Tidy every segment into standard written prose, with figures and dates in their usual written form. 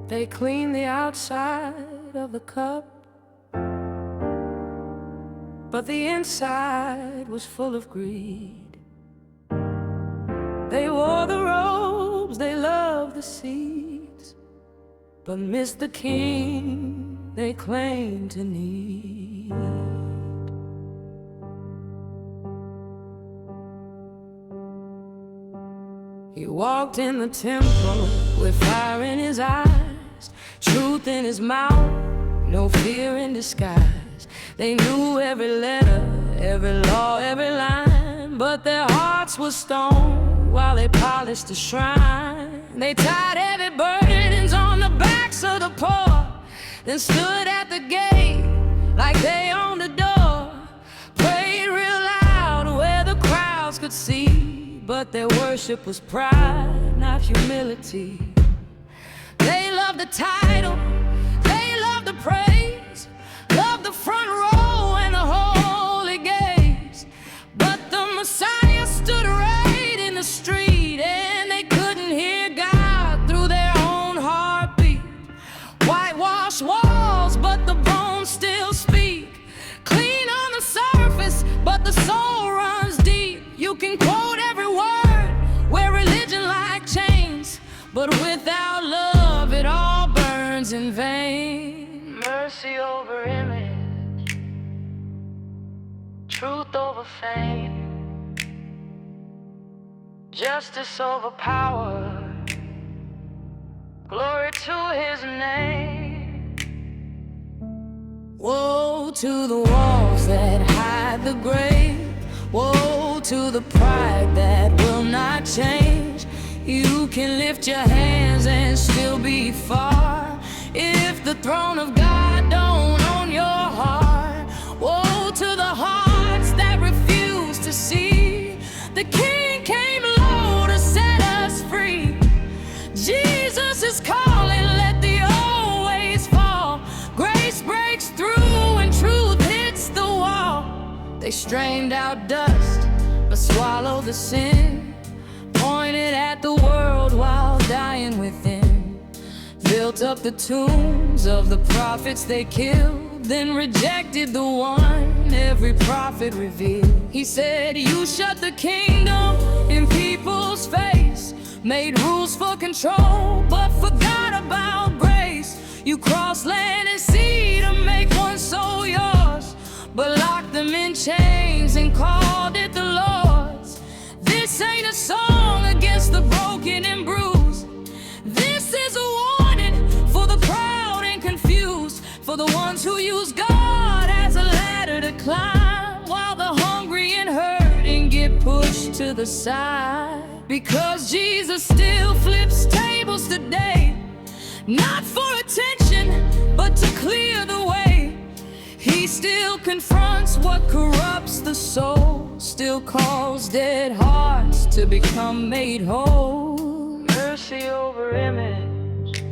They cleaned the outside of the cup, but the inside was full of greed. They wore the robes, they loved the seats, but missed the king they claimed to need. He walked in the temple with fire in his eyes, truth in his mouth, no fear in disguise. They knew every letter, every law, every line, but their hearts were stone while they polished the shrine. They tied heavy burdens on the backs of the poor, then stood at the gate like they owned the door. Prayed real loud where the crowds could see, but their worship was pride, not humility. They loved the title, they loved the praise, loved the front row and the holy gaze. But the Messiah stood right in the street, and they couldn't hear God through their own heartbeat. Whitewashed walls, but the bones still speak. Clean on the surface, but the soul runs deep. You can quote every word, wear religion like chains, but without love it all burns in vain. Mercy over image, truth over fame, justice over power, glory to his name. Woe to the walls that hide the grave, woe to the pride that will not change. You can lift your hands and still be far if the throne of God don't own your heart. Woe to the hearts that refuse to see the King came low to set us free. Jesus is calling, let the old ways fall. Grace breaks through and truth hits the wall. They strained out dust but swallowed the sin, pointed at the world while dying within. Built up the tombs of the prophets they killed, then rejected the one every prophet revealed. He said, you shut the kingdom in people's face, made rules for control but forgot about grace. You crossed land and sea to make one soul yours, but locked them in chains and called it the Lord's. This ain't a song against the broken and bruised. This is a warning for the proud and confused, for the ones who use God as a ladder to climb, while the hungry and hurting get pushed to the side. Because Jesus still flips tables today, not for attention, but to clear the way. He still confronts what corrupts the soul, still calls dead hearts to become made whole. Mercy over image,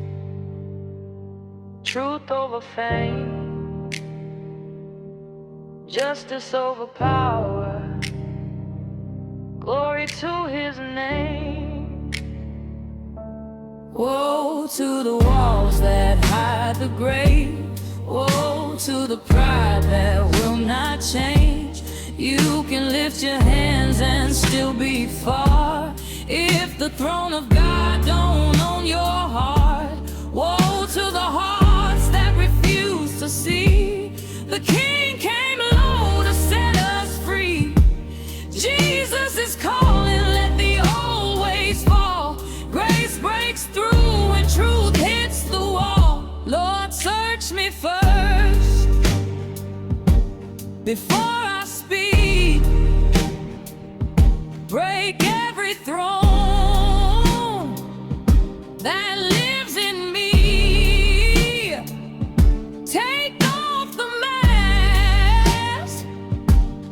truth over fame, justice over power, glory to his name. Woe to the walls that hide the grave, woe to the pride that will not change. You can lift your hands and still be far if the throne of God don't own your heart. Woe to the hearts that refuse to see the King came low to set us free. Jesus is calling, let the old ways fall. Grace breaks through and truth hits the wall. Lord, search me first before I speak. Break every throne that lives in me. Take off the mask,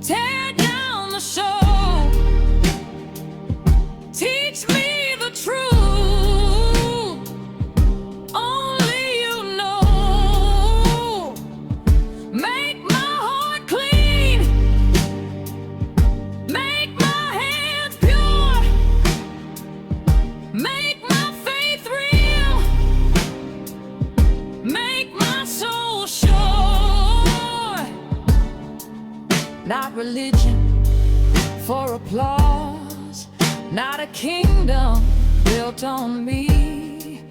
tear down the show. Teach me the truth. Make my faith real. not religion for applause, not a kingdom built on me.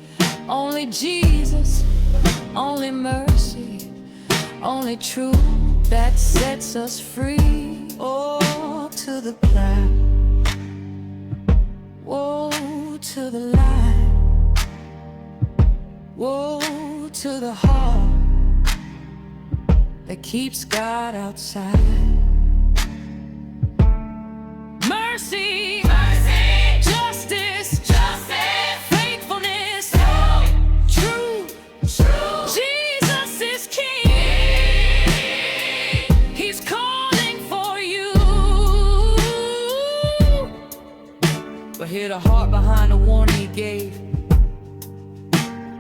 Only Jesus, only mercy, only truth that sets us free. Oh, to the proud, woe to the lie, woe to the heart that keeps God outside. Mercy, mercy, justice, justice, faithfulness, truth, truth. Jesus is King. He's calling for you. But hear the heart behind the warning he gave.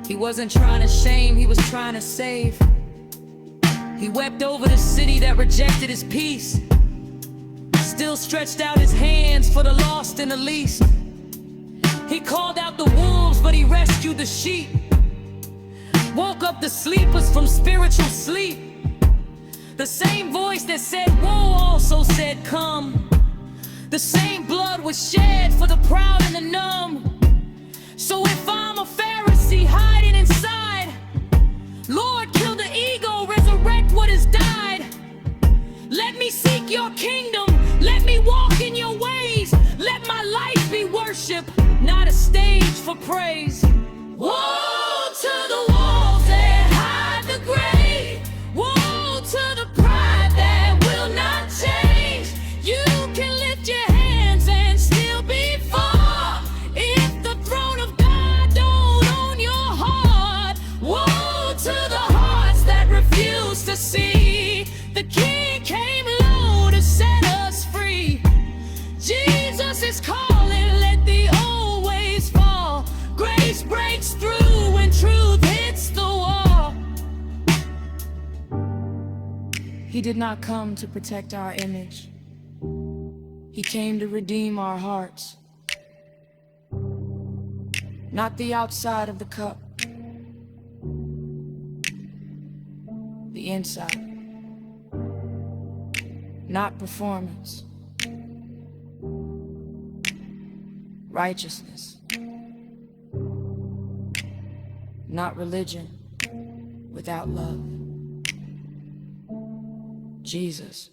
He wasn't trying to shame, he was trying to save. He wept over the city that rejected his peace, still stretched out his hands for the lost and the least. He called out the wolves, but he rescued the sheep, woke up the sleepers from spiritual sleep. The same voice that said woe also said come. The same blood was shed for the proud and the numb. So if I'm a Pharisee hiding inside, Lord, kill the ego, resurrect what has died. Let me seek your kingdom, let me walk in your ways. Let my life be worship, not a stage for praise. Woe to the walls that hide the grave. Woe to the pride that will not change. You can lift your hands and still be far if the throne of God don't own your heart. Woe to the hearts that refuse to see the King came low to set us free. Jesus is calling, let the old ways fall. Grace breaks through when truth hits the wall. He did not come to protect our image. He came to redeem our hearts. Not the outside of the cup, the inside. Not performance, righteousness. Not religion without love. Jesus.